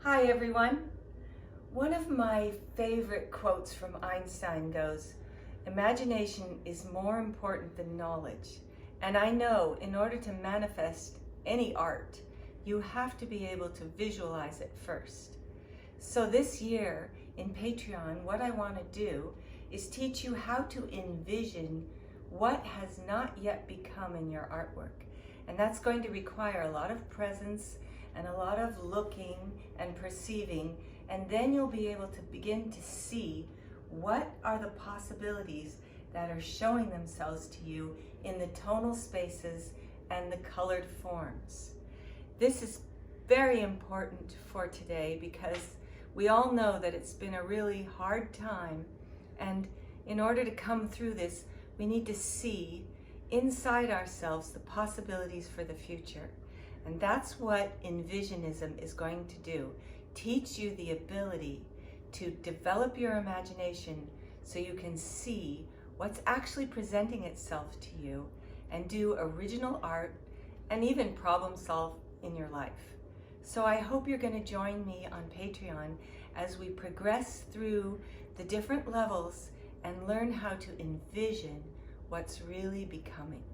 Hi everyone. One of my favorite quotes from Einstein goes, "Imagination is more important than knowledge." And I know in order to manifest any art, you have to be able to visualize it first. So this year in Patreon, what I want to do is teach you how to envision what has not yet become in your artwork. And that's going to require a lot of presence and a lot of looking and perceiving, and then you'll be able to begin to see what are the possibilities that are showing themselves to you in the tonal spaces and the colored forms. This is very important for today because we all know that it's been a really hard time, and in order to come through this, we need to see inside ourselves the possibilities for the future. And that's what Envisionism is going to do. Teach you the ability to develop your imagination so you can see what's actually presenting itself to you and do original art and even problem solve in your life. So I hope you're going to join me on Patreon as we progress through the different levels and learn how to envision what's really becoming.